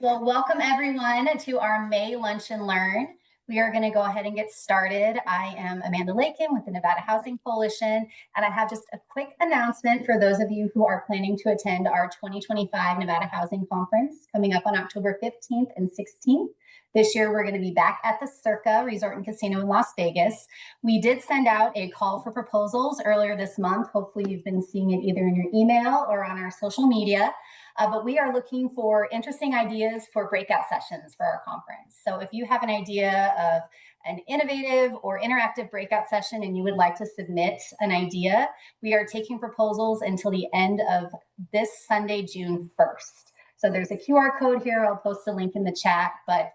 Well, welcome everyone to our May Lunch and Learn. We are going to go ahead and get started. I am Amanda Lakin with the Nevada Housing Coalition, and I have just a quick announcement for those of you who are planning to attend our 2025 Nevada Housing Conference coming up on October 15th and 16th. This year, we're going to be back at the Circa Resort and Casino in Las Vegas. We did send out a call for proposals earlier this month. Hopefully, you've been seeing it either in your email or on our social media. But we are looking for interesting ideas for breakout sessions for our conference. So if you have an idea of an innovative or interactive breakout session and you would like to submit an idea, we are taking proposals until the end of this Sunday, June 1st. So there's a QR code here. I'll post a link in the chat, but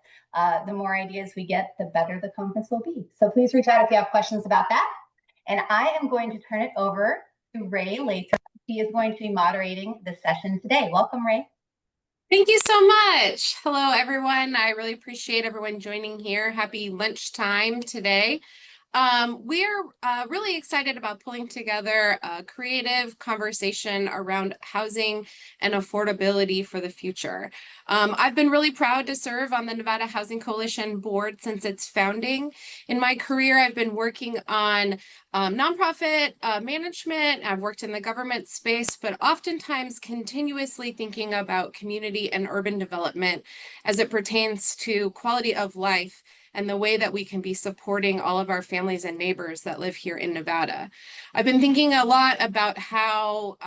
the more ideas we get, the better the conference will be. So please reach out if you have questions about that. And I am going to turn it over to Ray Latham. He is going to be moderating the session today. Welcome, Ray. Thank you so much. Hello, everyone. I really appreciate everyone joining here. Happy lunchtime today. We're really excited about pulling together a creative conversation around housing and affordability for the future. I've been really proud to serve on the Nevada Housing Coalition board since its founding. In my career, I've been working on nonprofit management. I've worked in the government space, but oftentimes continuously thinking about community and urban development as it pertains to quality of life and the way that we can be supporting all of our families and neighbors that live here in Nevada. I've been thinking a lot about how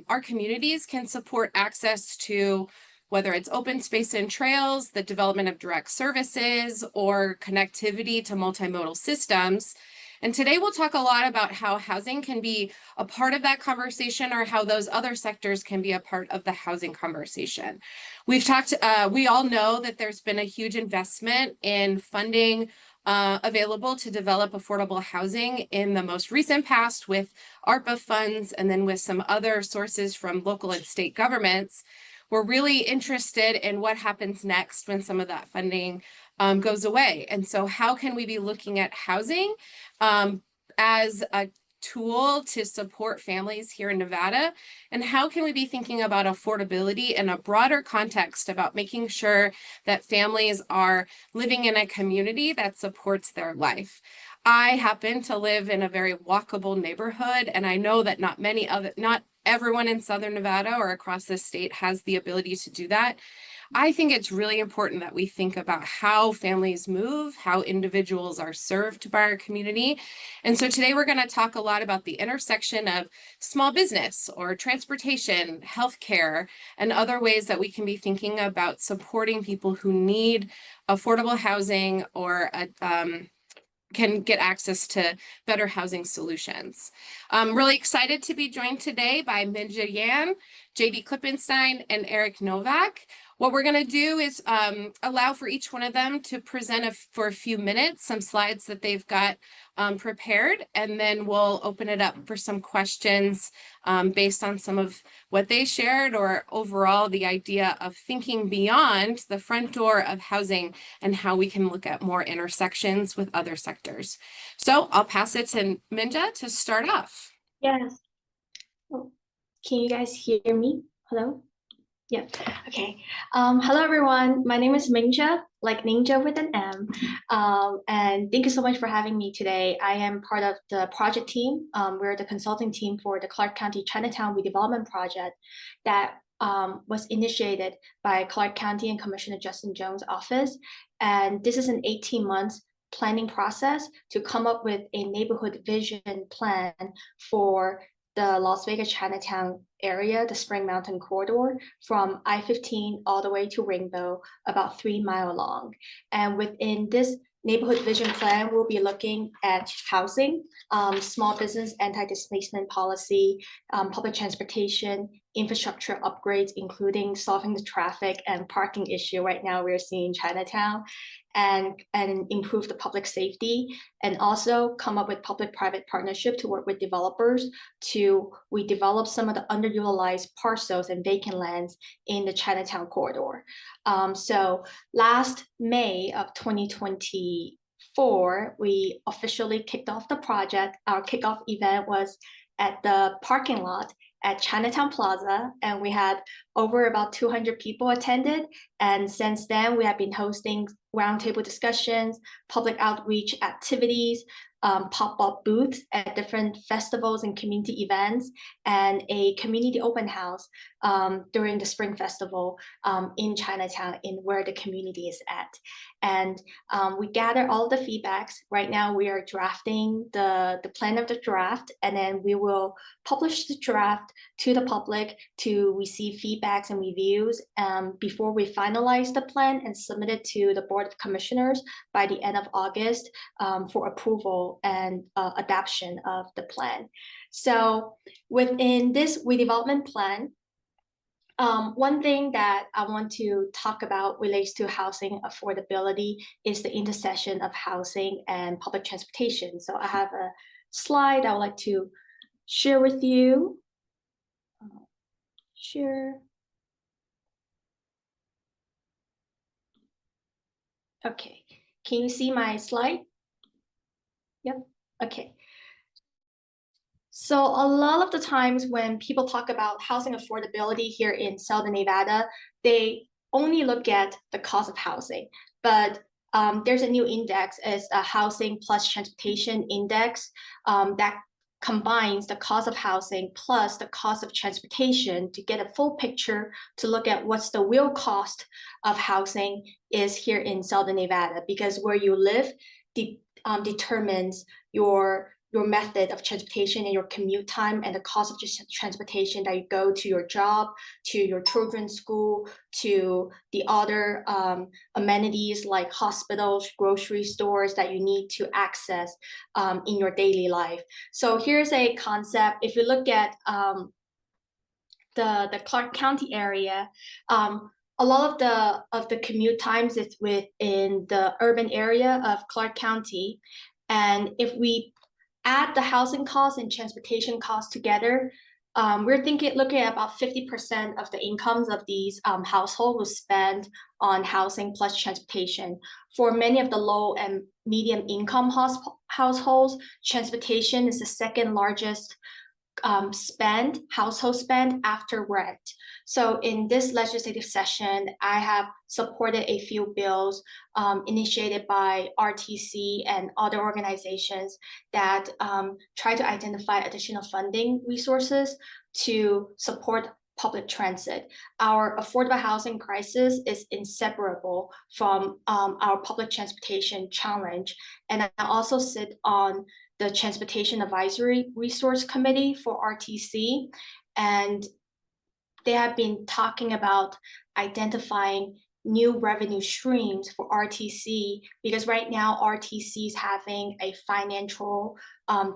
our communities can support access to whether it's open space and trails, the development of direct services, or connectivity to multimodal systems. And today we'll talk a lot about how housing can be a part of that conversation or how those other sectors can be a part of the housing conversation. We all know that there's been a huge investment in funding available to develop affordable housing in the most recent past with ARPA funds and then with some other sources from local and state governments. We're really interested in what happens next when some of that funding goes away. And so how can we be looking at housing as a tool to support families here in Nevada? And how can we be thinking about affordability in a broader context about making sure that families are living in a community that supports their life? I happen to live in a very walkable neighborhood, and I know that not everyone in Southern Nevada or across the state has the ability to do that. I think it's really important that we think about how families move, how individuals are served by our community. And so today we're going to talk a lot about the intersection of small business or transportation, healthcare, and other ways that we can be thinking about supporting people who need affordable housing or can get access to better housing solutions. I'm really excited to be joined today by Minjia, JD Klippenstein, and Eric Novak. What we're going to do is allow for each one of them to present for a few minutes some slides that they've got prepared, and then we'll open it up for some questions based on some of what they shared or overall the idea of thinking beyond the front door of housing and how we can look at more intersections with other sectors. So I'll pass it to Minjia to start off. Yes. Oh, can you guys hear me? Hello? Yeah. Okay. Hello, everyone. My name is Minjia, like ninja with an M. And thank you so much for having me today. I am part of the project team. We're the consulting team for the Clark County Chinatown redevelopment project that was initiated by Clark County and Commissioner Justin Jones' office. And this is an 18-month planning process to come up with a neighborhood vision plan for the Las Vegas Chinatown area, the Spring Mountain corridor, from I-15 all the way to Rainbow, about 3 miles long. And within this neighborhood vision plan, we'll be looking at housing, small business, anti-displacement policy, public transportation, infrastructure upgrades, including solving the traffic and parking issue right now we're seeing in Chinatown, and improve the public safety, and also come up with public-private partnership to work with developers to redevelop some of the underutilized parcels and vacant lands in the Chinatown corridor. So last May of 2024, we officially kicked off the project. Our kickoff event was at the parking lot at Chinatown Plaza, and we had over about 200 people attended. And since then, we have been hosting roundtable discussions, public outreach activities, pop-up booths at different festivals and community events, and a community open house during the Spring Festival in Chinatown, in where the community is at. And we gather all the feedbacks. Right now, we are drafting the plan of the draft, and then we will publish the draft to the public to receive feedbacks and reviews before we finalize the plan and submit it to the Board of Commissioners by the end of August for approval and adoption of the plan. So within this redevelopment plan, one thing that I want to talk about relates to housing affordability is the intersection of housing and public transportation. So I have a slide I would like to share with you. Share. Okay, can you see my slide? Yep, okay. So a lot of the times when people talk about housing affordability here in Southern Nevada, they only look at the cost of housing. But there's a new index, is a housing plus transportation index that combines the cost of housing plus the cost of transportation to get a full picture to look at what's the real cost of housing is here in Southern Nevada, because where you live determines your method of transportation and your commute time and the cost of just transportation that you go to your job, to your children's school, to the other amenities like hospitals, grocery stores that you need to access in your daily life. So here's a concept. If you look at the Clark County area, a lot of the commute times is within the urban area of Clark County. And if we add the housing costs and transportation costs together, we're looking at about 50% of the incomes of these households will spend on housing plus transportation. For many of the low and medium income households, transportation is the second largest household spend after rent. So in this legislative session, I have supported a few bills initiated by RTC and other organizations that try to identify additional funding resources to support public transit. Our affordable housing crisis is inseparable from our public transportation challenge. And I also sit on the Transportation Advisory Resource Committee for RTC, and they have been talking about identifying new revenue streams for RTC, because right now RTC is having a financial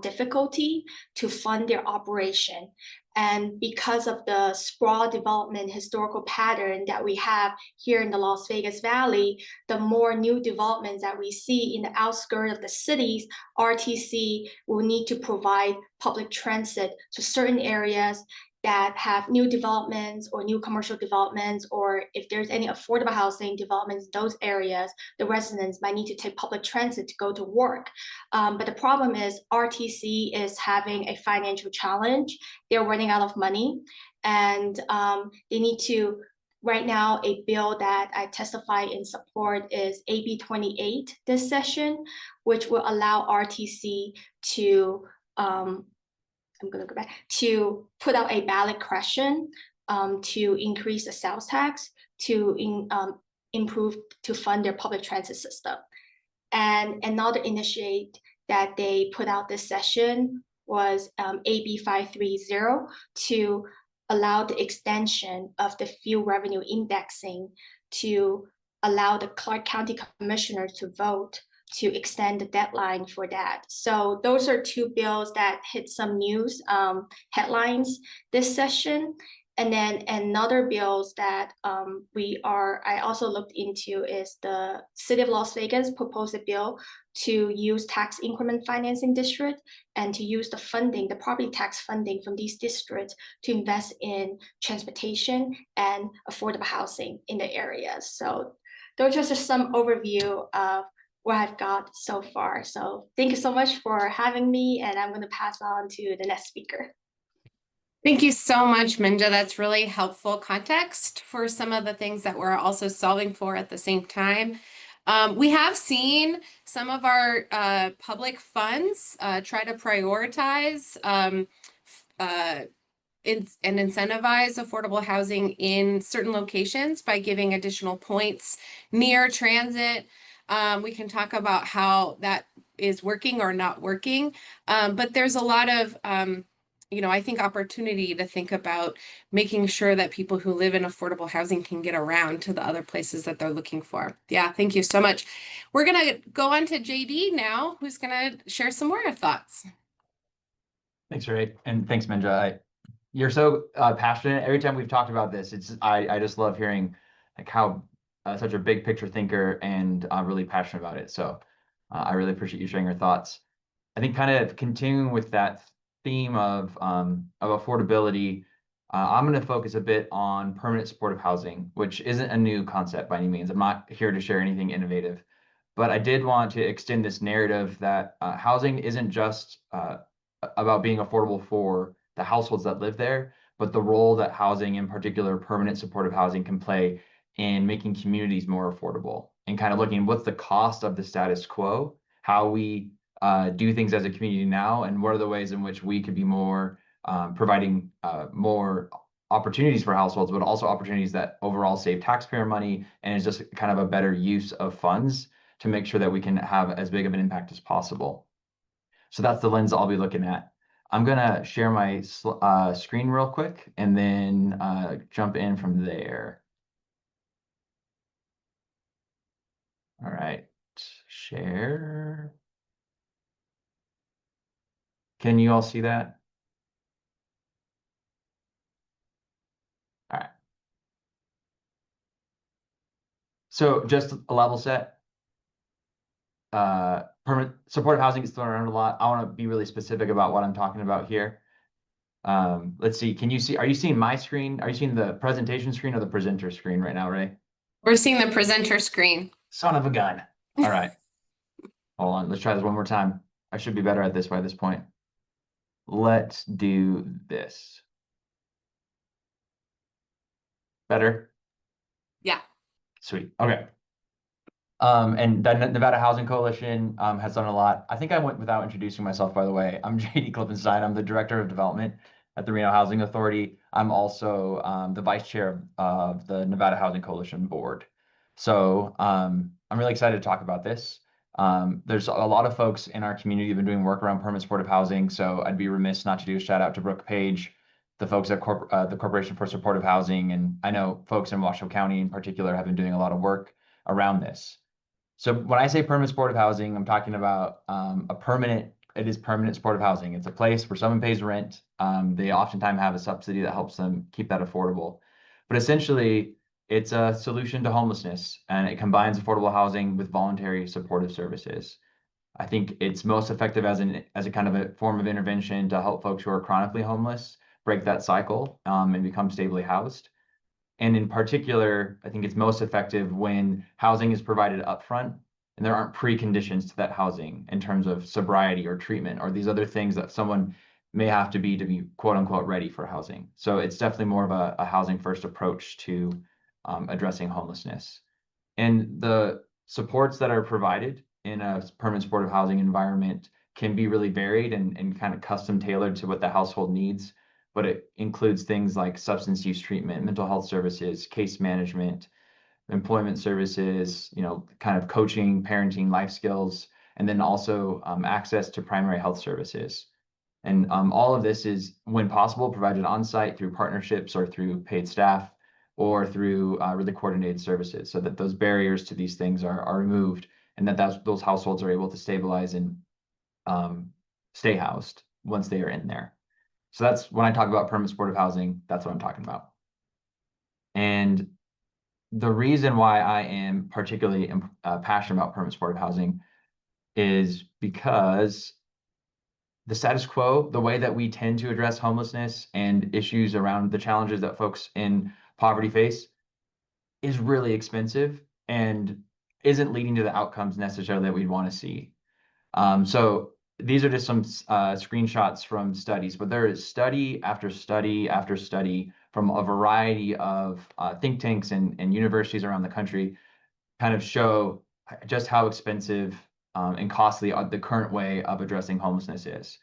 difficulty to fund their operation. And because of the sprawl development historical pattern that we have here in the Las Vegas Valley, the more new developments that we see in the outskirts of the cities, RTC will need to provide public transit to certain areas that have new developments or new commercial developments, or if there's any affordable housing developments in those areas, the residents might need to take public transit to go to work. But the problem is RTC is having a financial challenge. They're running out of money, and they need to, right now, a bill that I testify in support is AB 28 this session, which will allow RTC to I'm going to go back to put out a ballot question to increase the sales tax to improve, to fund their public transit system. And another initiative that they put out this session was AB 530 to allow the extension of the fuel revenue indexing to allow the Clark County commissioners to vote to extend the deadline for that. So those are two bills that hit some news headlines this session. And then another bills that I also looked into is the City of Las Vegas proposed a bill to use tax increment financing district and to use the funding, the property tax funding from these districts to invest in transportation and affordable housing in the areas. So those are just some overview of what I've got so far. So thank you so much for having me, and I'm going to pass on to the next speaker. Thank you so much, Minja. That's really helpful context for some of the things that we're also solving for at the same time. We have seen some of our public funds try to prioritize and incentivize affordable housing in certain locations by giving additional points near transit. We can talk about how that is working or not working, but there's a lot of I think opportunity to think about making sure that people who live in affordable housing can get around to the other places that they're looking for. Yeah, thank you so much. We're gonna go on to JD now, who's gonna share some more thoughts. Thanks, Ray, and thanks, Minja. You're so passionate. Every time we've talked about this, I just love hearing like how such a big picture thinker and really passionate about it. So I really appreciate you sharing your thoughts. I think kind of continuing with that theme of affordability, I'm going to focus a bit on permanent supportive housing, which isn't a new concept by any means. I'm not here to share anything innovative, but I did want to extend this narrative that housing isn't just about being affordable for the households that live there, but the role that housing, in particular permanent supportive housing, can play in making communities more affordable and kind of looking what's the cost of the status quo, how we do things as a community now, and what are the ways in which we could be more providing more opportunities for households, but also opportunities that overall save taxpayer money and is just kind of a better use of funds to make sure that we can have as big of an impact as possible. So that's the lens I'll be looking at. I'm gonna share my screen real quick and then jump in from there. All right, share. Can you all see that? All right. So just a level set. Permanent supportive housing is thrown around a lot. I want to be really specific about what I'm talking about here. Let's see. Can you see? Are you seeing my screen? Are you seeing the presentation screen or the presenter screen right now, Ray? We're seeing the presenter screen. Son of a gun. All right. Hold on. Let's try this one more time. I should be better at this by this point. Let's do this. Better? Yeah. Sweet. Okay. And the Nevada Housing Coalition has done a lot. I think I went without introducing myself, by the way. I'm JD Klippenstein. I'm the Director of Development at the Reno Housing Authority. I'm also the Vice Chair of the Nevada Housing Coalition Board. So I'm really excited to talk about this. There's a lot of folks in our community who've been doing work around permanent supportive housing, so I'd be remiss not to do a shout out to Brooke Page, the folks at the Corporation for Supportive Housing, and I know folks in Washoe County in particular have been doing a lot of work around this. So when I say permanent supportive housing, I'm talking about it is permanent supportive housing. It's a place where someone pays rent. They oftentimes have a subsidy that helps them keep that affordable. But essentially, it's a solution to homelessness, and it combines affordable housing with voluntary supportive services. I think it's most effective as a kind of a form of intervention to help folks who are chronically homeless break that cycle and become stably housed. And in particular, I think it's most effective when housing is provided upfront and there aren't preconditions to that housing in terms of sobriety or treatment or these other things that someone may have to be quote unquote ready for housing. So it's definitely more of a housing first approach to addressing homelessness. And the supports that are provided in a permanent supportive housing environment can be really varied and kind of custom tailored to what the household needs, but it includes things like substance use treatment, mental health services, case management, employment services, kind of coaching, parenting, life skills, and then also access to primary health services. And all of this is, when possible, provided on site through partnerships or through paid staff or through really coordinated services, so that those barriers to these things are removed and that those households are able to stabilize and stay housed once they are in there. So that's when I talk about permanent supportive housing, that's what I'm talking about. And the reason why I am particularly passionate about permanent supportive housing is because the status quo, the way that we tend to address homelessness and issues around the challenges that folks in poverty face, is really expensive and isn't leading to the outcomes necessarily that we'd want to see. So these are just some screenshots from studies, but there is study after study after study from a variety of think tanks and universities around the country kind of show just how expensive and costly the current way of addressing homelessness is.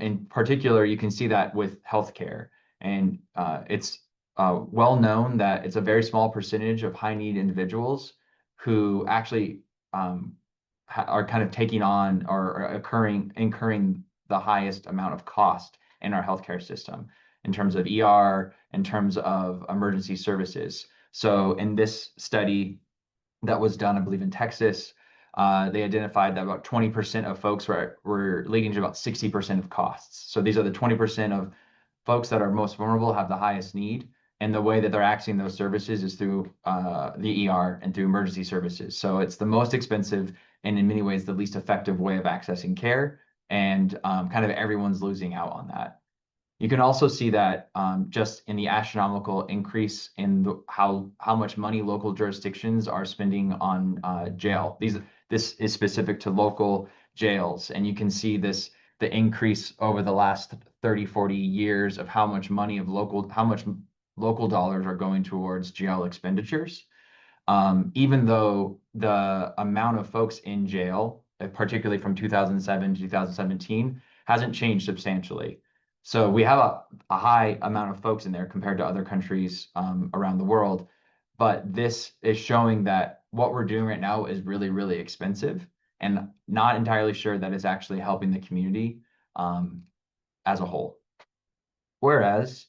In particular, you can see that with healthcare, and it's well known that it's a very small percentage of high need individuals who actually are kind of taking on or incurring the highest amount of cost in our healthcare system in terms of ER, in terms of emergency services. So in this study that was done, I believe in Texas, they identified that about 20% of folks were leading to about 60% of costs. So these are the 20% of folks that are most vulnerable, have the highest need. And the way that they're accessing those services is through the ER and through emergency services. So it's the most expensive and in many ways the least effective way of accessing care. And kind of everyone's losing out on that. You can also see that just in the astronomical increase in how much money local jurisdictions are spending on jail. This is specific to local jails, and you can see the increase over the last 30, 40 years of how much local dollars are going towards jail expenditures. Even though the amount of folks in jail, particularly from 2007 to 2017, hasn't changed substantially. So we have a high amount of folks in there compared to other countries around the world. But this is showing that what we're doing right now is really, really expensive, and not entirely sure that it's actually helping the community as a whole. Whereas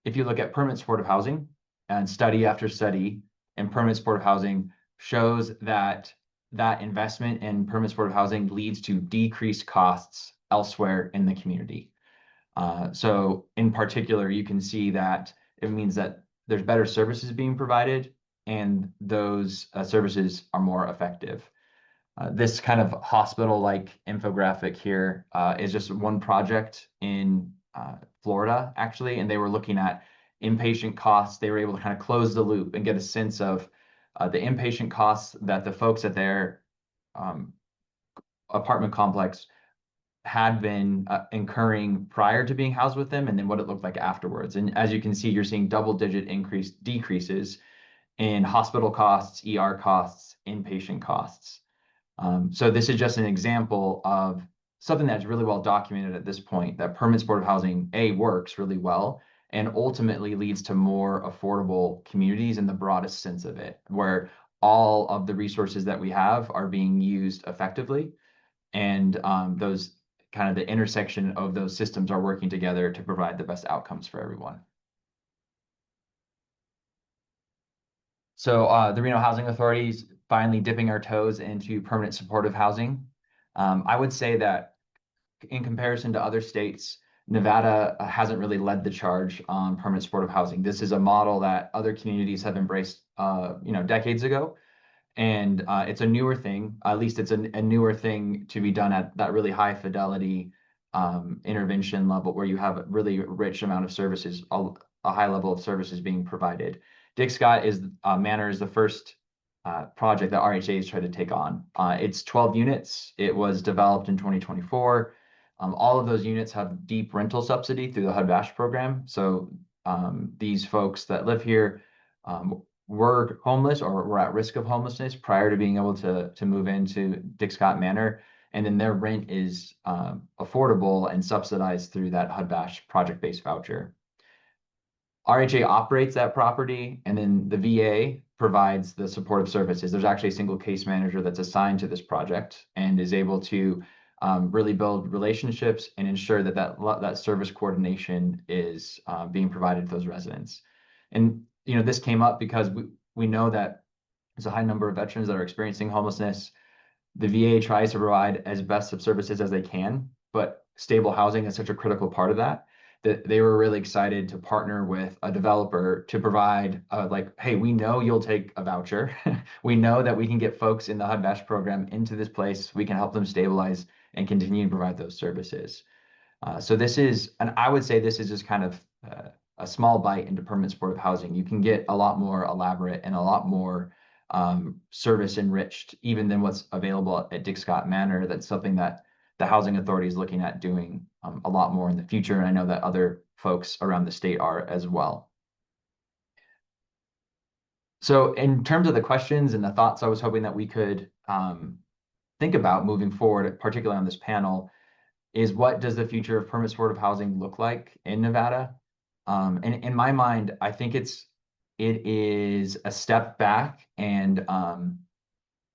if you look at permanent supportive housing, and study after study in permanent supportive housing shows that investment in permanent supportive housing leads to decreased costs elsewhere in the community. So in particular, you can see that it means that there's better services being provided, and those services are more effective. This kind of hospital-like infographic here is just one project in Florida, actually, and they were looking at inpatient costs. They were able to kind of close the loop and get a sense of the inpatient costs that the folks at their apartment complex had been incurring prior to being housed with them, and then what it looked like afterwards. And as you can see, you're seeing double-digit decreases in hospital costs, ER costs, inpatient costs. So this is just an example of something that's really well documented at this point, that permanent supportive housing, works really well and ultimately leads to more affordable communities in the broadest sense of it, where all of the resources that we have are being used effectively, and those kind of the intersection of those systems are working together to provide the best outcomes for everyone. So the Reno Housing Authority is finally dipping our toes into permanent supportive housing. I would say that in comparison to other states, Nevada hasn't really led the charge on permanent supportive housing. This is a model that other communities have embraced, decades ago. And it's a newer thing, at least it's a newer thing to be done at that really high fidelity intervention level where you have a really rich amount of services, a high level of services being provided. Dick-Scott Manor is the first project that RHA has tried to take on. It's 12 units. It was developed in 2024. All of those units have deep rental subsidy through the HUD-VASH program. So these folks that live here were homeless or were at risk of homelessness prior to being able to move into Dick-Scott Manor. And then their rent is affordable and subsidized through that HUD-VASH project-based voucher. RHA operates that property, and then the VA provides the supportive services. There's actually a single case manager that's assigned to this project and is able to really build relationships and ensure that service coordination is being provided to those residents. And this came up because we know that there's a high number of veterans that are experiencing homelessness. The VA tries to provide as best of services as they can, but stable housing is such a critical part of that they were really excited to partner with a developer to provide hey, we know you'll take a voucher. We know that we can get folks in the HUD-VASH program into this place. We can help them stabilize and continue to provide those services. So I would say this is just kind of a small bite into permanent supportive housing. You can get a lot more elaborate and a lot more service enriched even than what's available at Dick-Scott Manor. That's something that the Housing Authority is looking at doing a lot more in the future. And I know that other folks around the state are as well. So in terms of the questions and the thoughts I was hoping that we could think about moving forward, particularly on this panel, is what does the future of permanent supportive housing look like in Nevada? And in my mind, I think it is a step back and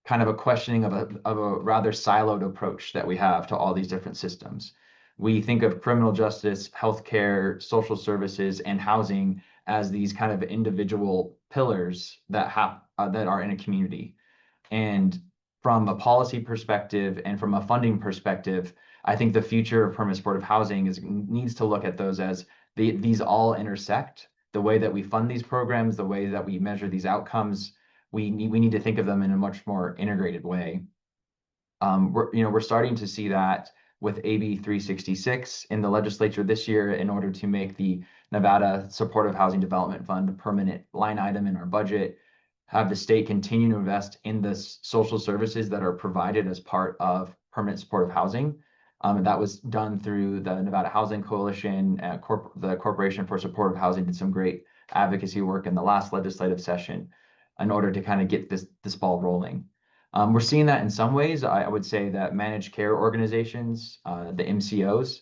kind of a questioning of a rather siloed approach that we have to all these different systems. We think of criminal justice, healthcare, social services, and housing as these kind of individual pillars that are in a community. And from a policy perspective and from a funding perspective, I think the future of permanent supportive housing needs to look at those as these all intersect. The way that we fund these programs, the way that we measure these outcomes, we need to think of them in a much more integrated way. We're starting to see that with AB 366 in the legislature this year in order to make the Nevada Supportive Housing Development Fund a permanent line item in our budget, have the state continue to invest in the social services that are provided as part of permanent supportive housing. And that was done through the Nevada Housing Coalition. The Corporation for Supportive Housing did some great advocacy work in the last legislative session in order to kind of get this ball rolling. We're seeing that in some ways. I would say that managed care organizations, the MCOs,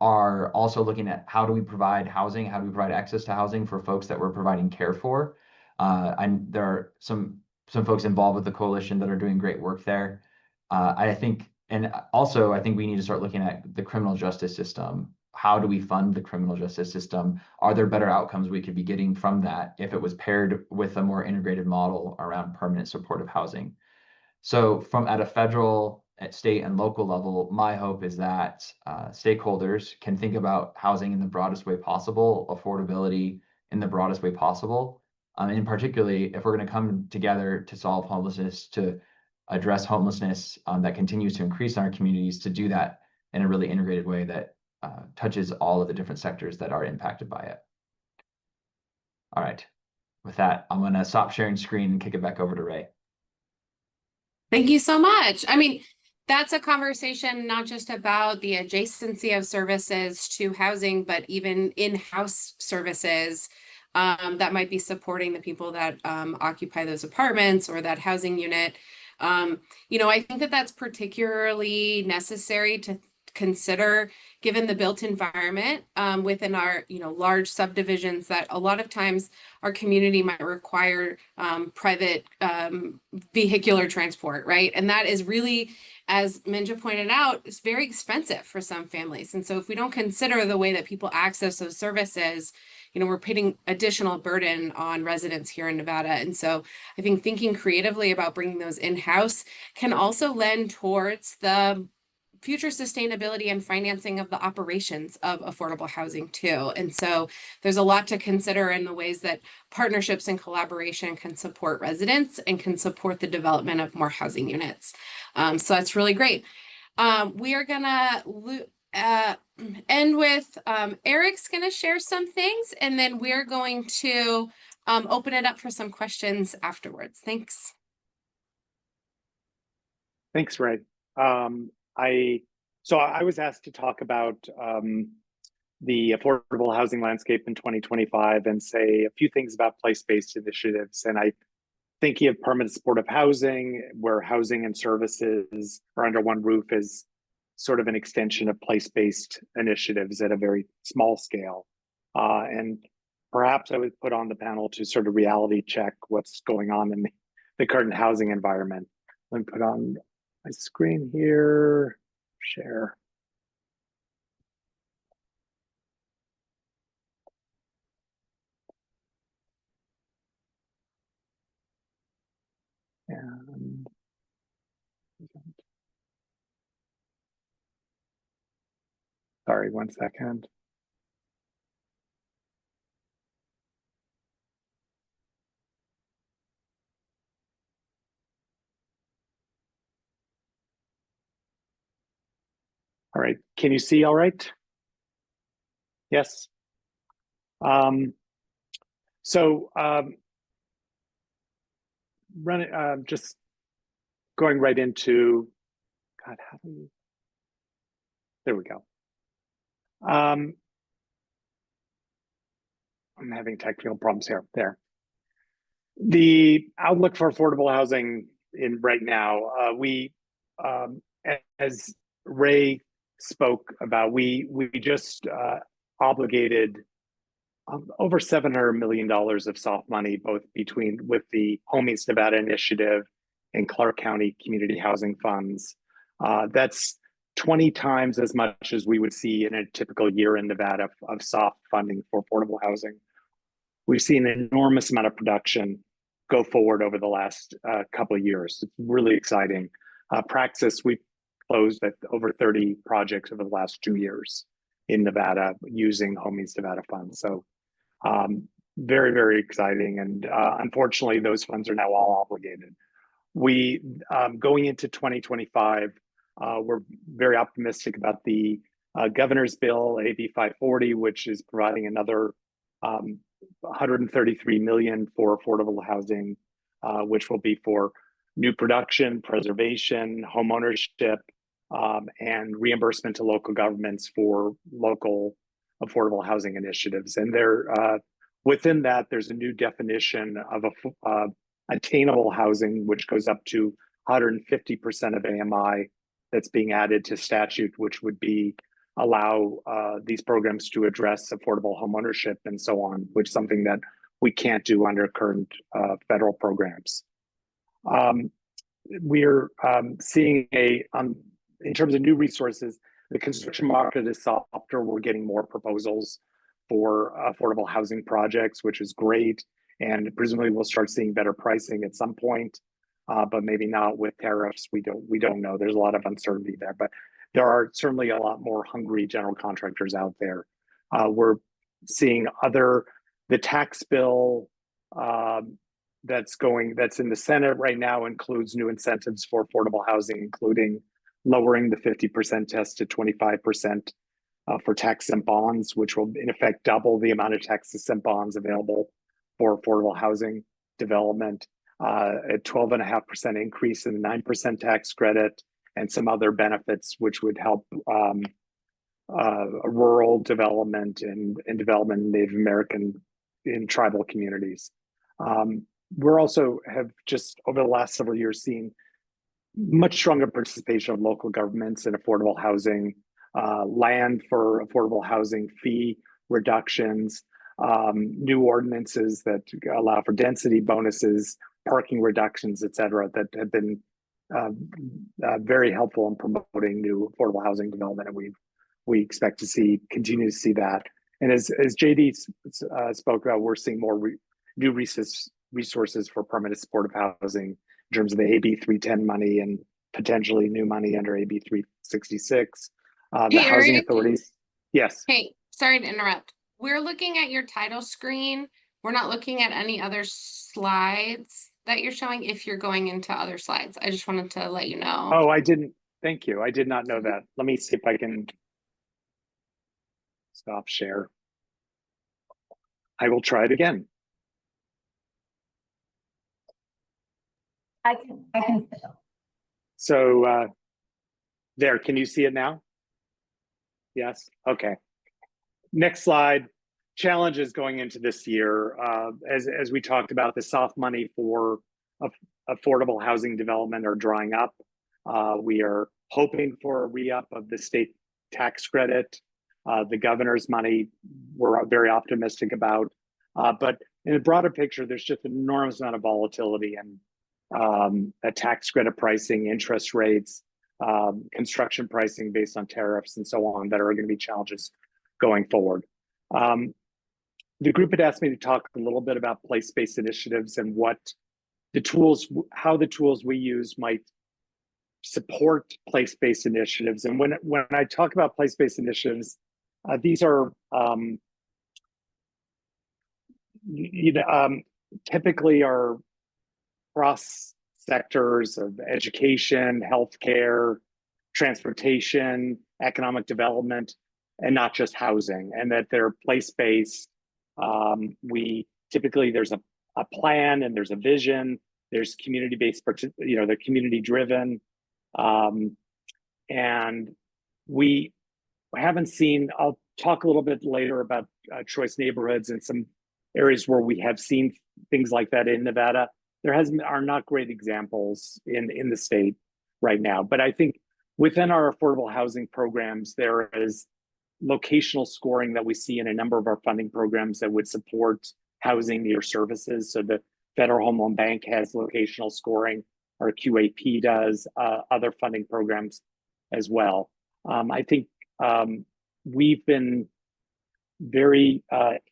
are also looking at how do we provide housing, how do we provide access to housing for folks that we're providing care for. And there are some folks involved with the coalition that are doing great work there. I think we need to start looking at the criminal justice system. How do we fund the criminal justice system? Are there better outcomes we could be getting from that if it was paired with a more integrated model around permanent supportive housing? So at a federal, at state and local level, my hope is that stakeholders can think about housing in the broadest way possible, affordability in the broadest way possible. And particularly, if we're going to come together to solve homelessness, to address homelessness that continues to increase in our communities, to do that in a really integrated way that touches all of the different sectors that are impacted by it. All right. With that, I'm going to stop sharing screen and kick it back over to Ray. Thank you so much. I mean, that's a conversation not just about the adjacency of services to housing, but even in-house services that might be supporting the people that occupy those apartments or that housing unit. I think that that's particularly necessary to consider given the built environment within our large subdivisions, that a lot of times our community might require private vehicular transport, right? And that is really, as Minjia pointed out, it's very expensive for some families. And so if we don't consider the way that people access those services, we're putting additional burden on residents here in Nevada. And so I think thinking creatively about bringing those in-house can also lend towards the future sustainability and financing of the operations of affordable housing too. And so there's a lot to consider in the ways that partnerships and collaboration can support residents and can support the development of more housing units. So that's really great. We are gonna end with Eric's gonna share some things, and then we're going to open it up for some questions afterwards. Thanks. Thanks, Ray. I was asked to talk about the affordable housing landscape in 2025 and say a few things about place-based initiatives. And I thinking of permanent supportive housing, where housing and services are under one roof, is sort of an extension of place-based initiatives at a very small scale. And perhaps I would put on the panel to sort of reality check what's going on in the current housing environment. Let me put on my screen here, share. And sorry, 1 second. All right, can you see all right? Yes. Just going right into, God, how do you? There we go. I'm having technical problems here. There. The outlook for affordable housing in right now, as Ray spoke about, we just obligated over $700 million of soft money, both with the Homies Nevada Initiative and Clark County Community Housing Funds. That's 20 times as much as we would see in a typical year in Nevada of soft funding for affordable housing. We've seen an enormous amount of production go forward over the last couple of years. It's really exciting. Praxis, we closed at over 30 projects over the last 2 years in Nevada using Homies Nevada funds. So very, very exciting. And unfortunately, those funds are now all obligated. We, going into 2025, we're very optimistic about the governor's bill, AB 540, which is providing another 133 million for affordable housing, which will be for new production, preservation, home ownership, and reimbursement to local governments for local affordable housing initiatives. And within that, there's a new definition of attainable housing, which goes up to 150% of AMI that's being added to statute, which would allow these programs to address affordable homeownership and so on, which is something that we can't do under current federal programs. We're seeing in terms of new resources, the construction market is softer. We're getting more proposals for affordable housing projects, which is great. And presumably we'll start seeing better pricing at some point, but maybe not with tariffs. We don't know. There's a lot of uncertainty there, but there are certainly a lot more hungry general contractors out there. We're seeing the tax bill that's in the Senate right now includes new incentives for affordable housing, including lowering the 50% test to 25% for tax-exempt bonds, which will in effect double the amount of tax-exempt bonds available for affordable housing development, a 12.5% increase in the 9% tax credit, and some other benefits which would help rural development and development in Native American in tribal communities. We're also have just over the last several years seen much stronger participation of local governments in affordable housing, land for affordable housing fee reductions, new ordinances that allow for density bonuses, parking reductions, et cetera, that have been very helpful in promoting new affordable housing development, and we expect to continue to see that. And as JD spoke about, we're seeing more new resources for permanent supportive housing in terms of the AB 310 money and potentially new money under AB 366. The housing authorities. Yes. Hey, sorry to interrupt. We're looking at your title screen. We're not looking at any other slides that you're showing if you're going into other slides. I just wanted to let you know. Oh, I didn't. Thank you. I did not know that. Let me see if I can stop share. I will try it again. I can. So there, can you see it now? Yes. Okay. Next slide. Challenges going into this year. As we talked about, the soft money for affordable housing development are drying up. We are hoping for a re-up of the state tax credit. The governor's money, we're very optimistic about. But in the broader picture, there's just an enormous amount of volatility and tax credit pricing, interest rates, construction pricing based on tariffs and so on that are going to be challenges going forward. The group had asked me to talk a little bit about place-based initiatives and how the tools we use might support place-based initiatives. And when I talk about place-based initiatives, these are typically are cross sectors of education, healthcare, transportation, economic development, and not just housing, and that they're place-based. There's a plan and there's a vision, there's community-based, they're community-driven. And we haven't seen, I'll talk a little bit later about choice neighborhoods and some areas where we have seen things like that in Nevada. There are not great examples in the state right now, but I think within our affordable housing programs, there is locational scoring that we see in a number of our funding programs that would support housing near services. So the Federal Home Loan Bank has locational scoring, our QAP does, other funding programs as well. I think we've been very,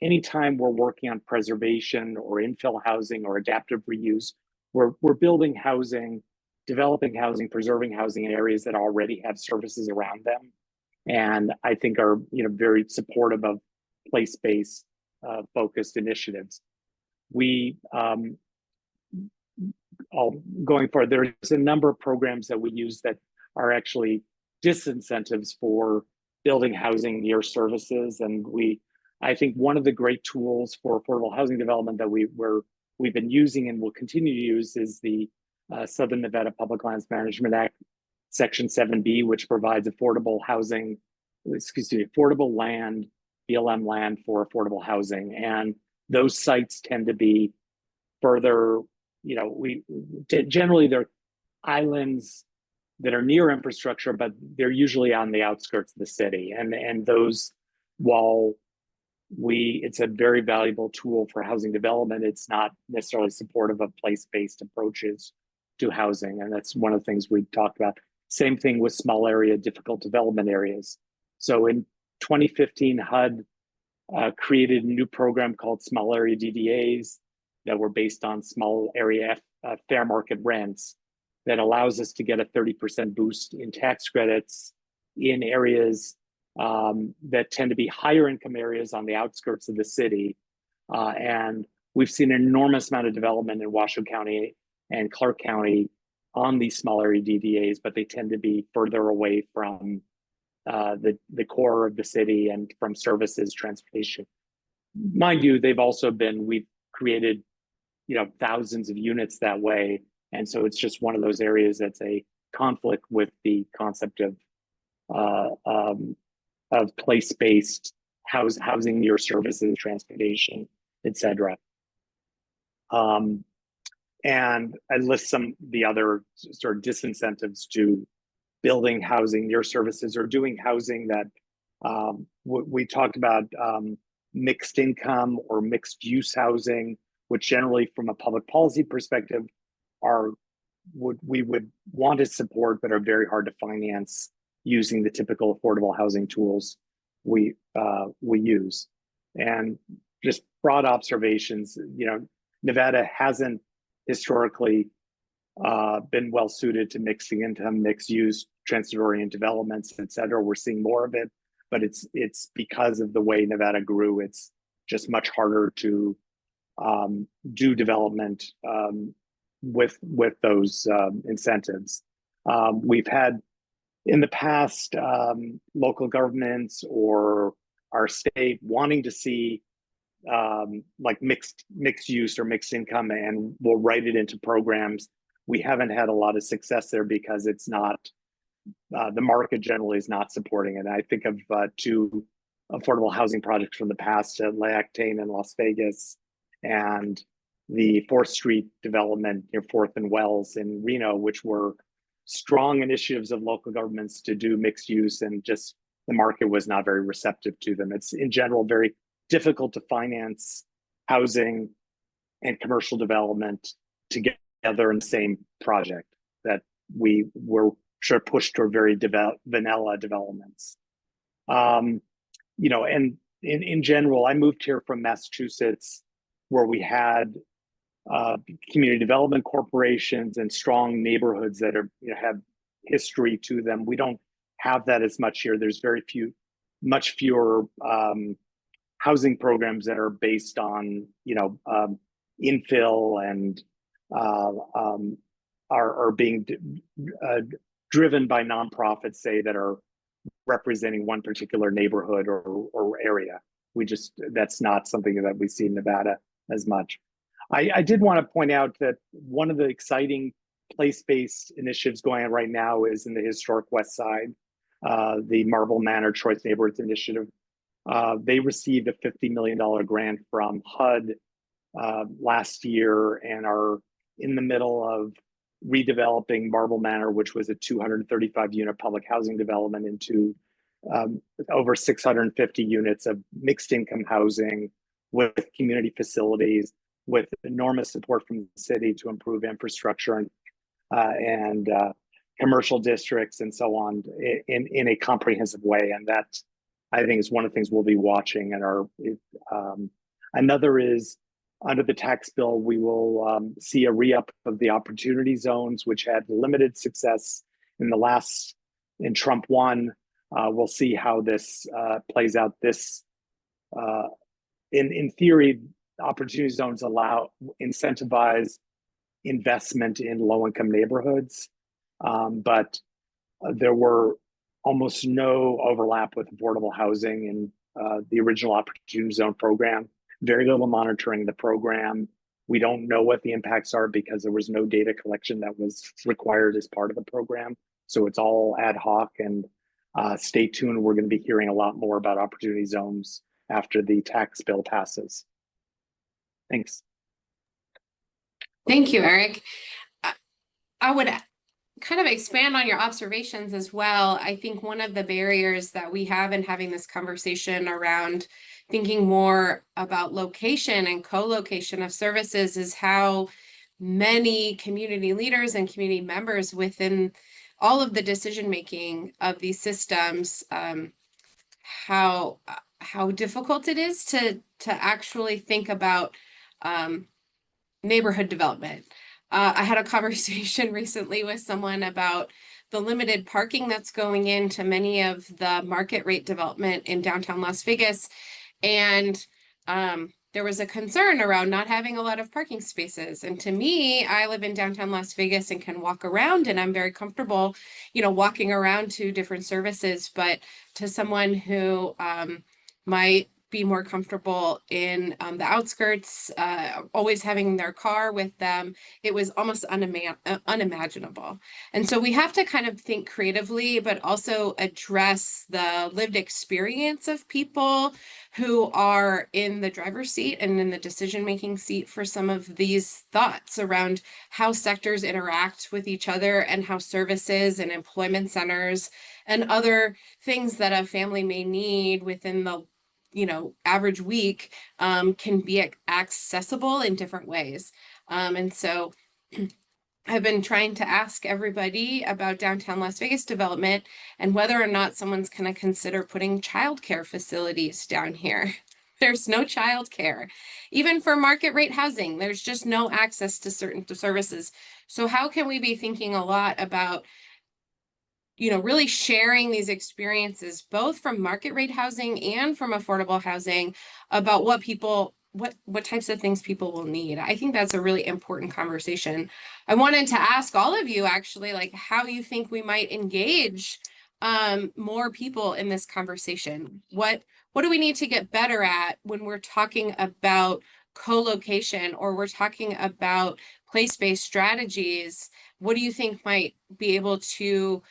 anytime we're working on preservation or infill housing or adaptive reuse, we're building housing, developing housing, preserving housing in areas that already have services around them. And I think are, very supportive of place-based focused initiatives. Going forward, there's a number of programs that we use that are actually disincentives for building housing near services. And I think one of the great tools for affordable housing development that we've been using and will continue to use is the Southern Nevada Public Lands Management Act, Section 7B, which provides affordable land, BLM land for affordable housing. And those sites tend to be further, generally they're islands that are near infrastructure, but they're usually on the outskirts of the city. And those, while it's a very valuable tool for housing development, it's not necessarily supportive of place-based approaches to housing. And that's one of the things we talked about. Same thing with small area, difficult development areas. So in 2015, HUD created a new program called Small Area DDAs that were based on small area fair market rents that allows us to get a 30% boost in tax credits in areas that tend to be higher income areas on the outskirts of the city. And we've seen an enormous amount of development in Washoe County and Clark County on these small area DDAs, but they tend to be further away from the core of the city and from services, transportation. Mind you, we've created, thousands of units that way. And so it's just one of those areas that's a conflict with the concept of place-based housing near services, transportation, et cetera. And I list some of the other sort of disincentives to building housing near services or doing housing that we talked about mixed income or mixed use housing, which generally from a public policy perspective we would want to support, but are very hard to finance using the typical affordable housing tools we use. And just broad observations, Nevada hasn't historically been well suited to mixing income, mixed use, transit-oriented developments, et cetera. We're seeing more of it, but it's because of the way Nevada grew. It's just much harder to do development with those incentives. We've had in the past local governments or our state wanting to see like mixed use or mixed income, and we'll write it into programs. We haven't had a lot of success there because it's not, the market generally is not supporting it. I think of two affordable housing projects from the past at Lactane in Las Vegas and the 4th Street development near 4th and Wells in Reno, which were strong initiatives of local governments to do mixed use, and just the market was not very receptive to them. It's in general very difficult to finance housing and commercial development together in the same project, that we were sort of pushed toward very vanilla developments. And in general, I moved here from Massachusetts, where we had community development corporations and strong neighborhoods that have history to them. We don't have that as much here. There's much fewer housing programs that are based on infill and are being driven by nonprofits, say, that are representing one particular neighborhood or area. That's not something that we see in Nevada as much. I did want to point out that one of the exciting place-based initiatives going on right now is in the historic West Side. the Marble Manor Choice Neighborhoods Initiative. They received a $50 million grant from HUD last year and are in the middle of redeveloping Marble Manor, which was a 235 unit public housing development, into over 650 units of mixed income housing with community facilities, with enormous support from the city to improve infrastructure and commercial districts and so on in a comprehensive way. And that, I think, is one of the things we'll be watching. And another is, under the tax bill, we will see a re-up of the opportunity zones, which had limited success in Trump 1. We'll see how this plays out. In theory, opportunity zones incentivize investment in low-income neighborhoods, but there were almost no overlap with affordable housing in the original opportunity zone program. Very little monitoring the program. We don't know what the impacts are because there was no data collection that was required as part of the program. So it's all ad hoc, and stay tuned. We're going to be hearing a lot more about opportunity zones after the tax bill passes. Thanks. Thank you, Eric. I would kind of expand on your observations as well. I think one of the barriers that we have in having this conversation around thinking more about location and co-location of services is how many community leaders and community members within all of the decision-making of these systems, how difficult it is to actually think about neighborhood development. I had a conversation recently with someone about the limited parking that's going into many of the market rate development in downtown Las Vegas. And there was a concern around not having a lot of parking spaces. And to me, I live in downtown Las Vegas and can walk around, and I'm very comfortable, walking around to different services. But to someone who might be more comfortable in the outskirts, always having their car with them, it was almost unimaginable. And so we have to kind of think creatively, but also address the lived experience of people who are in the driver's seat and in the decision-making seat for some of these thoughts around how sectors interact with each other and how services and employment centers and other things that a family may need within the average week can be accessible in different ways. And so I've been trying to ask everybody about downtown Las Vegas development and whether or not someone's going to consider putting childcare facilities down here. There's no childcare. Even for market rate housing, there's just no access to certain services. So how can we be thinking a lot about really sharing these experiences, both from market rate housing and from affordable housing, about what types of things people will need? I think that's a really important conversation. I wanted to ask all of you actually, how you think we might engage more people in this conversation. What do we need to get better at when we're talking about co-location or we're talking about place-based strategies? What do you think might be able to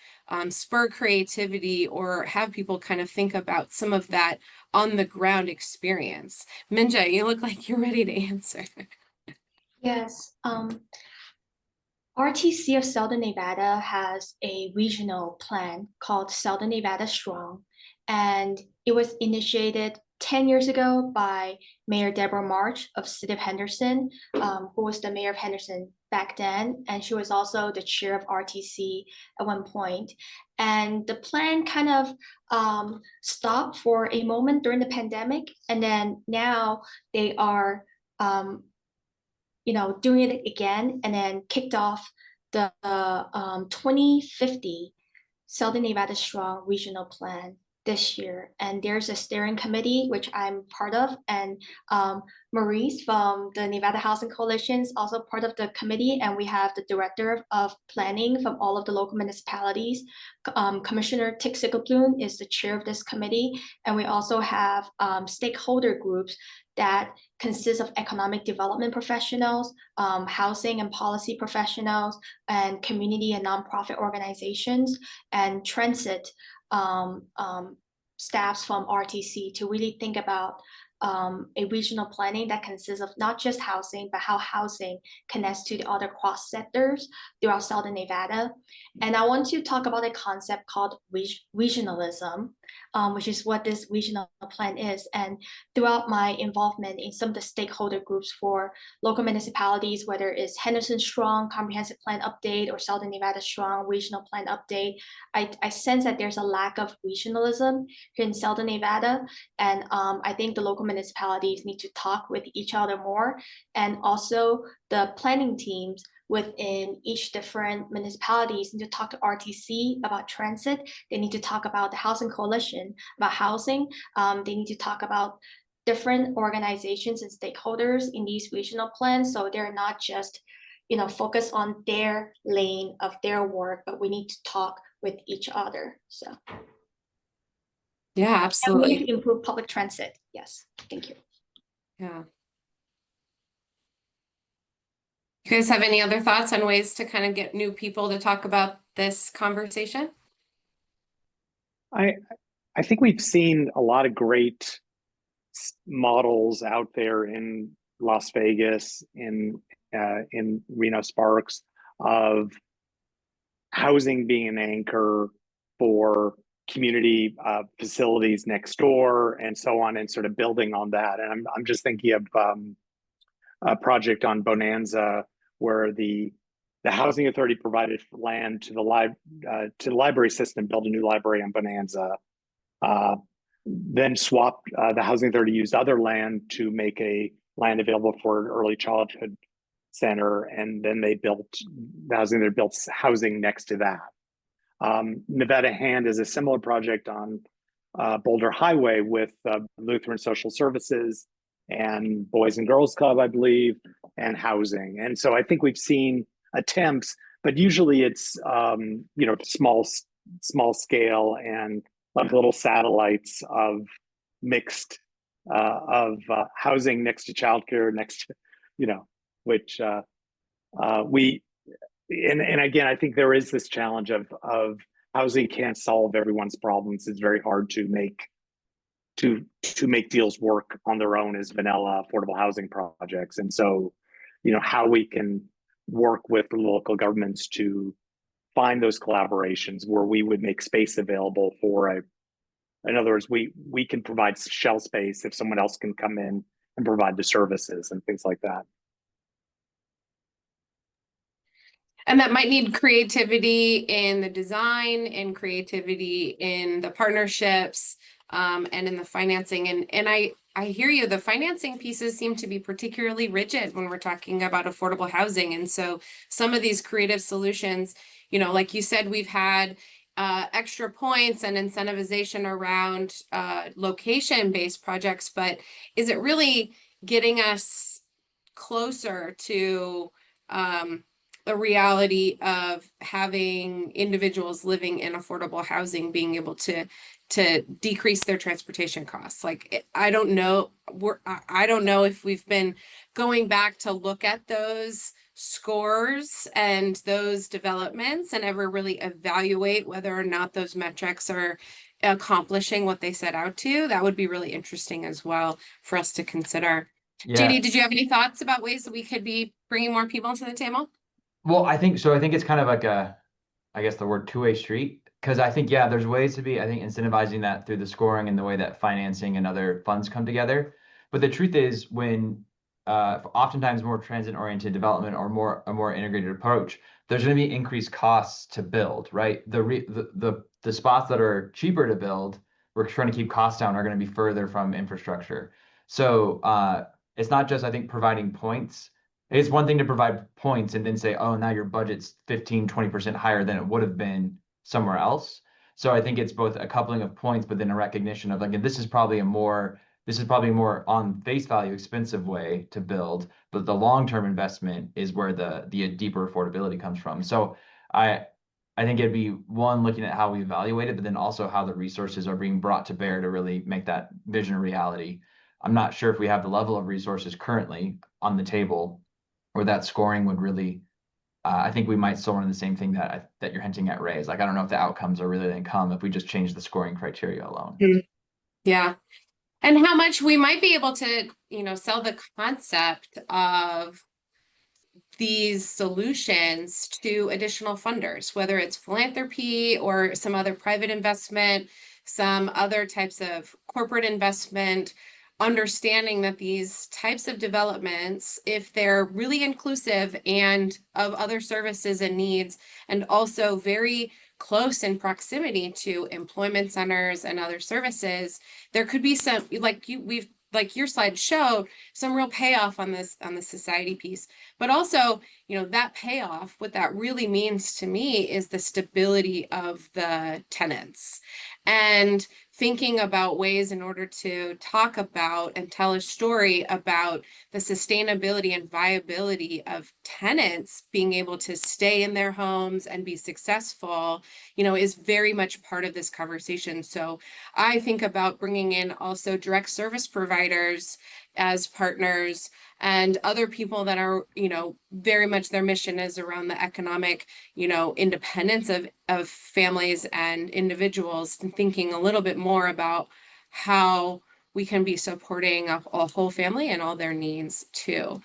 spur creativity or have people kind of think about some of that on the ground experience? Minjia, you look like you're ready to answer. Yes. RTC of Southern Nevada has a regional plan called Southern Nevada Strong, and it was initiated 10 years ago by Mayor Deborah March of City of Henderson, who was the mayor of Henderson back then, and she was also the chair of RTC at one point. And the plan kind of stopped for a moment during the pandemic, and then now they are doing it again, and then kicked off the 2050 Southern Nevada Strong Regional Plan this year. And there's a steering committee, which I'm part of, and Maurice from the Nevada Housing Coalition is also part of the committee, and we have the director of planning from all of the local municipalities. Commissioner Tick Sickelbloom is the chair of this committee, and we also have stakeholder groups that consists of economic development professionals, housing and policy professionals, and community and nonprofit organizations, and transit staffs from RTC to really think about a regional planning that consists of not just housing, but how housing connects to the other cross sectors throughout Southern Nevada. And I want to talk about a concept called regionalism, which is what this regional plan is. And throughout my involvement in some of the stakeholder groups for local municipalities, whether it's Henderson Strong Comprehensive Plan Update or Southern Nevada Strong Regional Plan Update, I sense that there's a lack of regionalism here in Southern Nevada. And I think the local municipalities need to talk with each other more. And also the planning teams within each different municipalities need to talk to RTC about transit. They need to talk about the Housing Coalition about housing. They need to talk about different organizations and stakeholders in these regional plans. So they're not just, focus on their lane of their work, but we need to talk with each other. So Yeah, and we absolutely. need to improve public transit. Yes, thank you. Yeah. You guys have any other thoughts on ways to kind of get new people to talk about this conversation? I think we've seen a lot of great models out there in Las Vegas, in Reno Sparks, of housing being an anchor for community facilities next door and so on, and sort of building on that. And I'm just thinking of a project on Bonanza where the housing authority provided land to the library system, build a new library on Bonanza, then swapped, the housing authority used other land to make a land available for an early childhood center, and then the housing authority built housing next to that. Nevada Hand is a similar project on Boulder Highway with Lutheran Social Services and Boys and Girls Club, I believe, and housing. And so I think we've seen attempts, but usually it's small scale and like little satellites of mixed housing next to childcare, next to which we and again, I think there is this challenge of housing can't solve everyone's problems. It's very hard to make deals work on their own as vanilla affordable housing projects. And so, how we can work with the local governments to find those collaborations where we would make space available in other words, we can provide shell space if someone else can come in and provide the services and things like that. And that might need creativity in the design and creativity in the partnerships and in the financing. And I hear you, the financing pieces seem to be particularly rigid when we're talking about affordable housing. And so some of these creative solutions, like you said, we've had extra points and incentivization around location-based projects, but is it really getting us closer to the reality of having individuals living in affordable housing being able to decrease their transportation costs? Like, I don't know if we've been going back to look at those scores and those developments and ever really evaluate whether or not those metrics are accomplishing what they set out to. That would be really interesting as well for us to consider. Yeah. JD, did you have any thoughts about ways that we could be bringing more people to the table? Well, I think it's kind of like I guess the word two-way street, because I think, there's ways to be, incentivizing that through the scoring and the way that financing and other funds come together. But the truth is, when oftentimes more transit-oriented development or a more integrated approach, there's going to be increased costs to build, right? The spots that are cheaper to build, we're trying to keep costs down, are going to be further from infrastructure. So it's not just, I think, providing points. It's one thing to provide points and then say, oh, now your budget's 15-20% higher than it would have been somewhere else. So I think it's both a coupling of points, but then a recognition of like, this is probably more on face value expensive way to build, but the long-term investment is where the deeper affordability comes from. So I think it'd be one, looking at how we evaluate it, but then also how the resources are being brought to bear to really make that vision a reality. I'm not sure if we have the level of resources currently on the table where that scoring would really I think we might still run the same thing that you're hinting at, Ray. Is like, I don't know if the outcomes are really going to come if we just change the scoring criteria alone. Yeah. And how much we might be able to, sell the concept of these solutions to additional funders, whether it's philanthropy or some other private investment, some other types of corporate investment, understanding that these types of developments, if they're really inclusive and of other services and needs, and also very close in proximity to employment centers and other services, there could be some, like your slide showed, some real payoff on the society piece. But also, that payoff, what that really means to me is the stability of the tenants. And thinking about ways in order to talk about and tell a story about the sustainability and viability of tenants being able to stay in their homes and be successful, is very much part of this conversation. So I think about bringing in also direct service providers as partners and other people that are, very much their mission is around the economic, independence of families and individuals, and thinking a little bit more about how we can be supporting a whole family and all their needs too.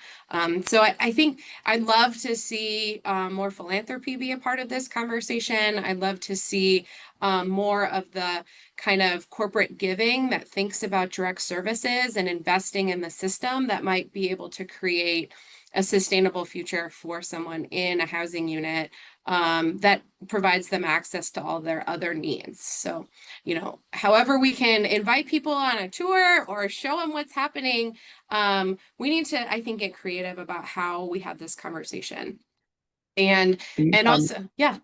So I think I'd love to see more philanthropy be a part of this conversation. I'd love to see more of the kind of corporate giving that thinks about direct services and investing in the system that might be able to create a sustainable future for someone in a housing unit that provides them access to all their other needs. So, however we can invite people on a tour or show them what's happening, we need to, I think, get creative about how we have this conversation. And also, yeah.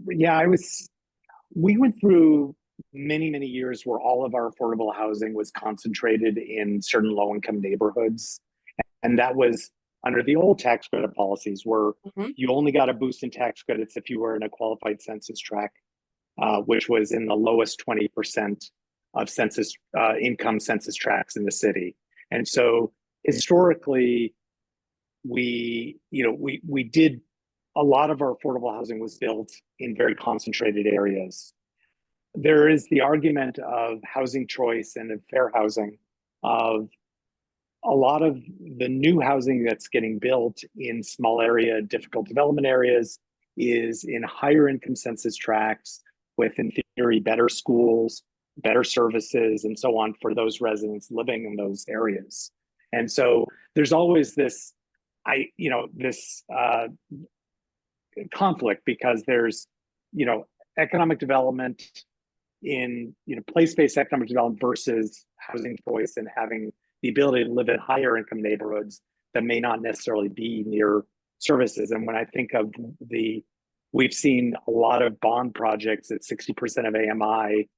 Yeah, we went through many years where all of our affordable housing was concentrated in certain low-income neighborhoods. And that was under the old tax credit policies where you only got a boost in tax credits if you were in a qualified census tract, which was in the lowest 20% of census income census tracts in the city. And so historically, we did a lot of our affordable housing was built in very concentrated areas. There is the argument of housing choice and of fair housing, of a lot of the new housing that's getting built in small area, difficult development areas is in higher income census tracts with, in theory, better schools, better services, and so on for those residents living in those areas. And so there's always this, conflict because there's, economic development in, place-based economic development versus housing choice and having the ability to live in higher income neighborhoods that may not necessarily be near services. And when I think of we've seen a lot of bond projects at 60% of AMI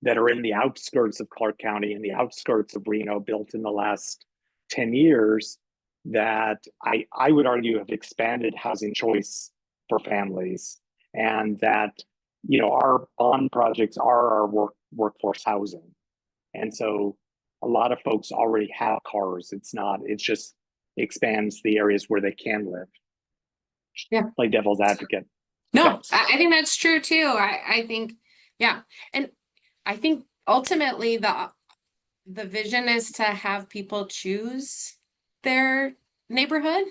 that are in the outskirts of Clark County and the outskirts of Reno built in the last 10 years that I would argue have expanded housing choice for families, and that, our bond projects are our workforce housing. And so a lot of folks already have cars. It just expands the areas where they can live. Yeah. Play devil's advocate. No, I think that's true too. I think, yeah. And I think ultimately the vision is to have people choose their neighborhood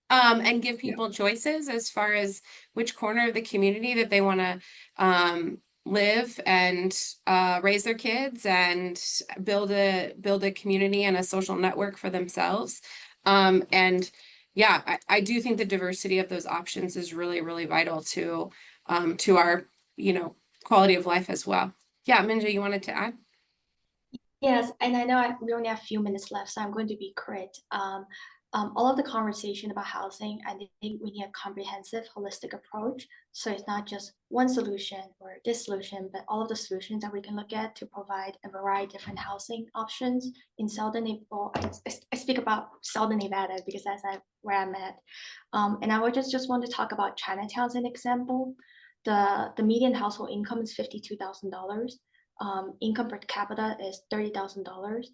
and give people choices as far as which corner of the community that they want to live and raise their kids and build a community and a social network for themselves. And yeah, I do think the diversity of those options is really, really vital to our, quality of life as well. Yeah, Minjia, you wanted to add? Yes, and I know we only have a few minutes left, so I'm going to be quick. All of the conversation about housing, I think we need a comprehensive, holistic approach. So it's not just one solution or this solution, but all of the solutions that we can look at to provide a variety of different housing options in Southern, or I speak about Southern Nevada because that's where I'm at. And I would just want to talk about Chinatown as an example. The median household income is $52,000. Income per capita is $30,000.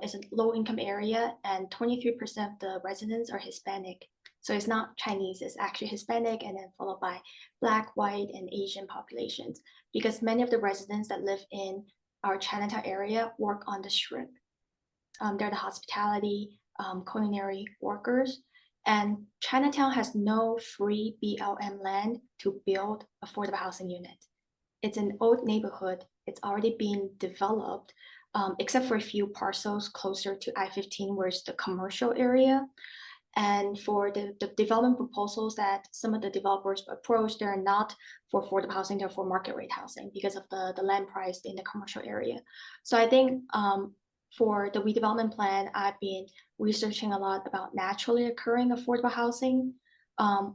It's a low income area, and 23% of the residents are Hispanic. So it's not Chinese, it's actually Hispanic, and then followed by Black, white, and Asian populations, because many of the residents that live in our Chinatown area work on the strip. They're the hospitality, culinary workers. And Chinatown has no free BLM land to build affordable housing units. It's an old neighborhood. It's already been developed, except for a few parcels closer to I-15, where it's the commercial area. And for the development proposals that some of the developers approach, they're not for affordable housing, they're for market rate housing because of the land price in the commercial area. So I think for the redevelopment plan, I've been researching a lot about naturally occurring affordable housing,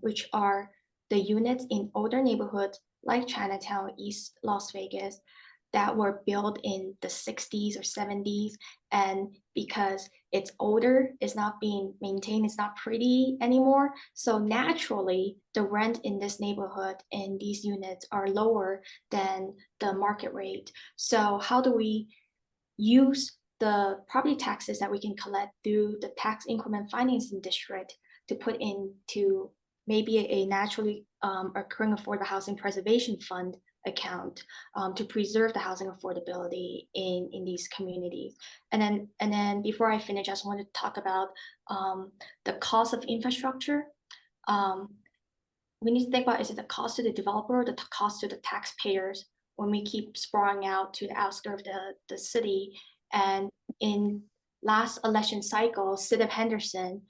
which are the units in older neighborhoods like Chinatown, East Las Vegas, that were built in the 60s or 70s. And because it's older, it's not being maintained, it's not pretty anymore. So naturally, the rent in this neighborhood and these units are lower than the market rate. So how do we use the property taxes that we can collect through the tax increment financing district to put into maybe a naturally occurring affordable housing preservation fund account to preserve the housing affordability in these communities. And then before I finish, I just want to talk about the cost of infrastructure. We need to think about, is it the cost to the developer or the cost to the taxpayers when we keep sprawling out to the outskirts of the city? And in last election cycle, City of Henderson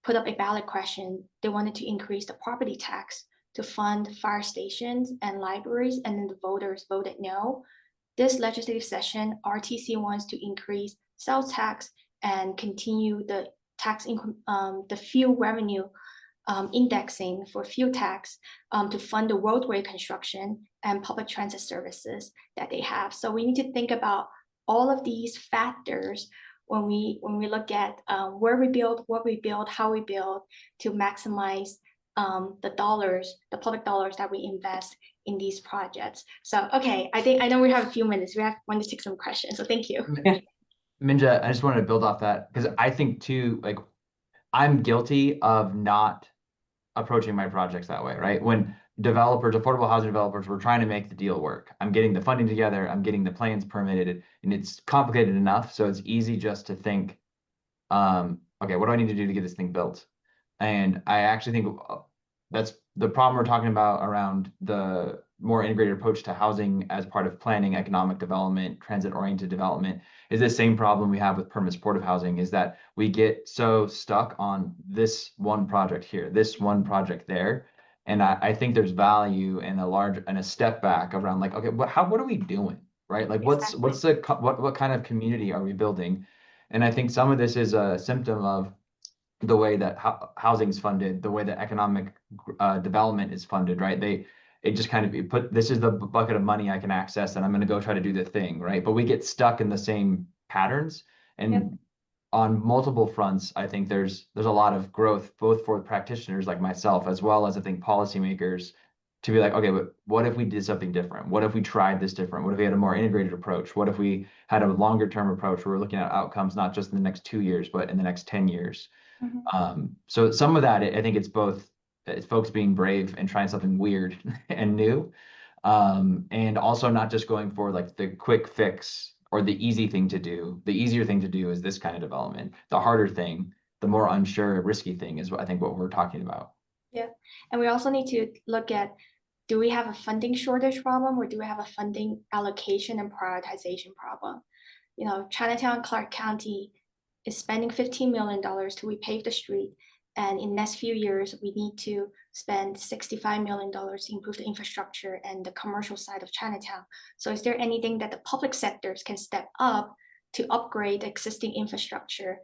put up a ballot question. They wanted to increase the property tax to fund fire stations and libraries, and then the voters voted no. This legislative session, RTC wants to increase sales tax and continue the tax the fuel revenue indexing for fuel tax to fund the roadway construction and public transit services that they have. So we need to think about all of these factors when we look at where we build, what we build, how we build, to maximize the public dollars that we invest in these projects. So, okay, I know we have a few minutes. We want to take some questions. So thank you. Minjia, I just wanted to build off that because I think too, like, I'm guilty of not approaching my projects that way, right? When developers, affordable housing developers, were trying to make the deal work. I'm getting the funding together, I'm getting the plans permitted, and it's complicated enough. So it's easy just to think, okay, what do I need to do to get this thing built? And I actually think that's the problem we're talking about around the more integrated approach to housing as part of planning, economic development, transit-oriented development, is the same problem we have with permanent supportive housing, is that we get so stuck on this one project here, this one project there. And I think there's value in a step back around, like, okay, what are we doing, right? Like, Exactly. what kind of community are we building? And I think some of this is a symptom of the way that housing is funded, the way that economic development is funded, right? It just kind of this is the bucket of money I can access, and I'm going to go try to do the thing, right? But we get stuck in the same patterns, and Yep. on multiple fronts, I think there's a lot of growth, both for practitioners like myself, as well as I think policymakers, to be like, okay, but what if we did something different? What if we tried this different? What if we had a more integrated approach? What if we had a longer term approach where we're looking at outcomes, not just in the next 2 years, but in the next 10 years? So some of that, I think it's both, it's folks being brave and trying something weird and new, and also not just going for like the quick fix or the easy thing to do. The easier thing to do is this kind of development. The harder thing, the more unsure, risky thing is what we're talking about. Yeah, and we also need to look at, do we have a funding shortage problem, or do we have a funding allocation and prioritization problem? You know, Chinatown, Clark County is spending $15 million to repave the street. And in the next few years, we need to spend $65 million to improve the infrastructure and the commercial side of Chinatown. So is there anything that the public sectors can step up to upgrade existing infrastructure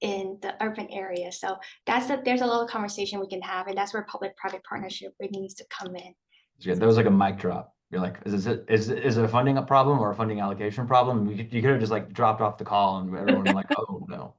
in the urban area? So there's a lot of conversation we can have, and that's where public-private partnership really needs to come in. Yeah, that was like a mic drop. You're like, is it a funding problem or a funding allocation problem? You could have just like dropped off the call and everyone was like, oh no.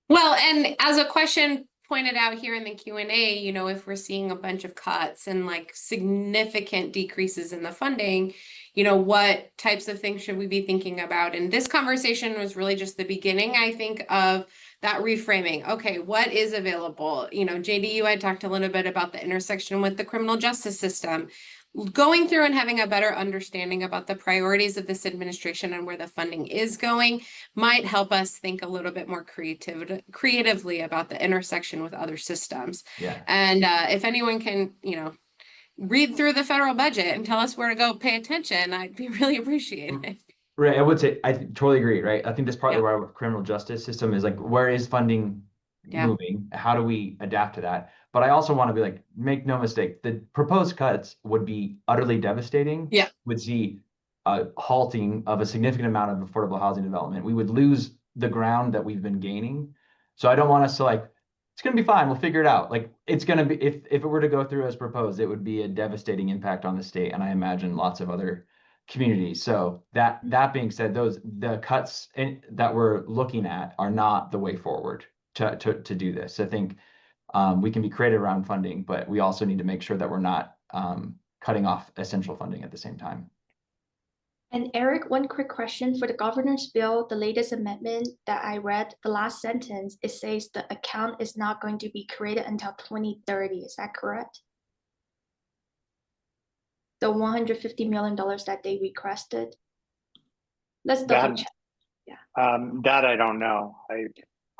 Well, and as a question pointed out here in the Q&A, you know, if we're seeing a bunch of cuts and like significant decreases in the funding, you know, what types of things should we be thinking about? And this conversation was really just the beginning, I think, of that reframing. Okay, what is available? You know, JD, I talked a little bit about the intersection with the criminal justice system. Going through and having a better understanding about the priorities of this administration and where the funding is going might help us think a little bit more creatively about the intersection with other systems. Yeah. And if anyone can, you know, read through the federal budget and tell us where to go pay attention, I'd be really appreciated. Right. I would say I totally agree. Right. I think that's partly why with criminal justice system is like, where is funding moving? How do we adapt to that? But I also want to be like, make no mistake, the proposed cuts would be utterly devastating. Yeah. Would see a halting of a significant amount of affordable housing development. We would lose the ground that we've been gaining. So I don't want us to like, it's going to be fine. We'll figure it out. Like it's going to be, if it were to go through as proposed, it would be a devastating impact on the state. And I imagine lots of other communities. So that being said, the cuts that we're looking at are not the way forward to do this. I think we can be creative around funding, but we also need to make sure that we're not cutting off essential funding at the same time. And Eric, one quick question for the governor's bill, the latest amendment that I read, the last sentence, it says the account is not going to be created until 2030. Is that correct? The $150 million that they requested. Let's double check. Yeah. That I don't know.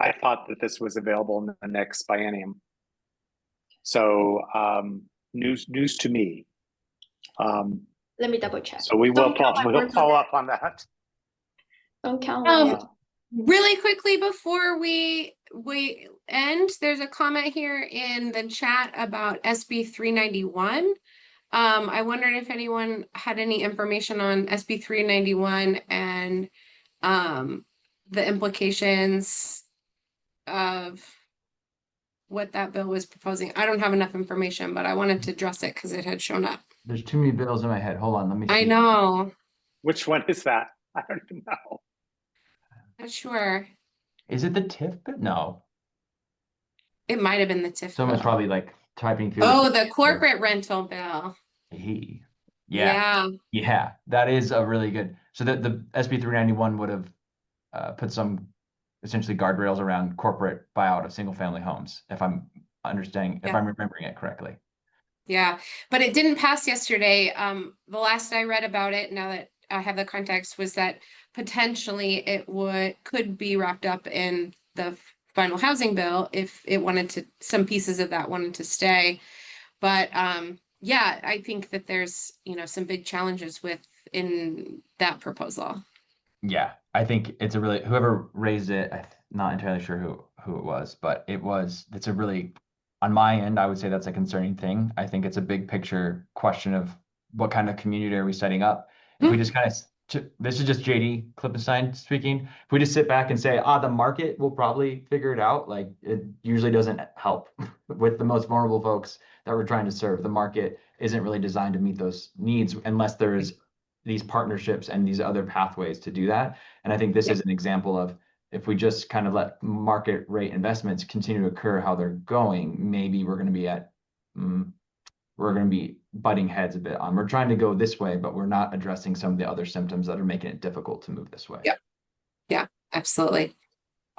I thought that this was available in the next biennium. So news to me. Let me double check. So we'll follow up on that. Don't count on it. Really quickly before we end, there's a comment here in the chat about SB 391. I wondered if anyone had any information on SB 391 and the implications of what that bill was proposing. I don't have enough information, but I wanted to address it because it had shown up. There's too many bills in my head. Hold on, let me see. I know. Which one is that? I don't even know. Not sure. Is it the TIF bill? No. It might have been the TIF Someone's bill. probably like typing through. Oh, the corporate rental bill. Yeah, that is a really good. So the SB 391 would have put some essentially guardrails around corporate buyout of single family homes, if I'm understanding, if I'm remembering it correctly. Yeah, but it didn't pass yesterday. The last I read about it, now that I have the context, was that potentially it could be wrapped up in the final housing bill if it wanted to, some pieces of that wanted to stay. But yeah, I think that there's, you know, some big challenges in that proposal. Yeah, I think it's a really, whoever raised it, I'm not entirely sure who it was, but it's a really, on my end, I would say that's a concerning thing. I think it's a big picture question of what kind of community are we setting up? If we just kind of, this is just JD Klippenstein speaking. If we just sit back and say, the market will probably figure it out, like it usually doesn't help with the most vulnerable folks that we're trying to serve. The market isn't really designed to meet those needs unless there is these partnerships and these other pathways to do that. And I think this is an example of, if we just kind of let market rate investments continue to occur how they're going, maybe we're going to be butting heads a bit on. We're trying to go this way, but we're not addressing some of the other symptoms that are making it difficult to move this way. Yeah, absolutely.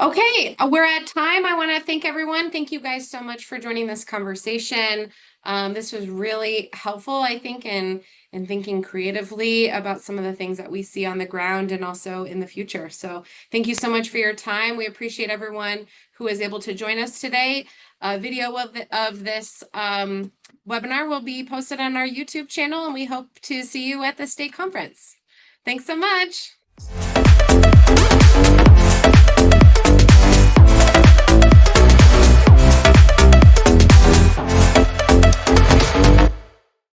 Okay, we're at time. I want to thank everyone. Thank you guys so much for joining this conversation. This was really helpful, I think, in thinking creatively about some of the things that we see on the ground and also in the future. So thank you so much for your time. We appreciate everyone who is able to join us today. A video of this webinar will be posted on our YouTube channel, and we hope to see you at the state conference. Thanks so much.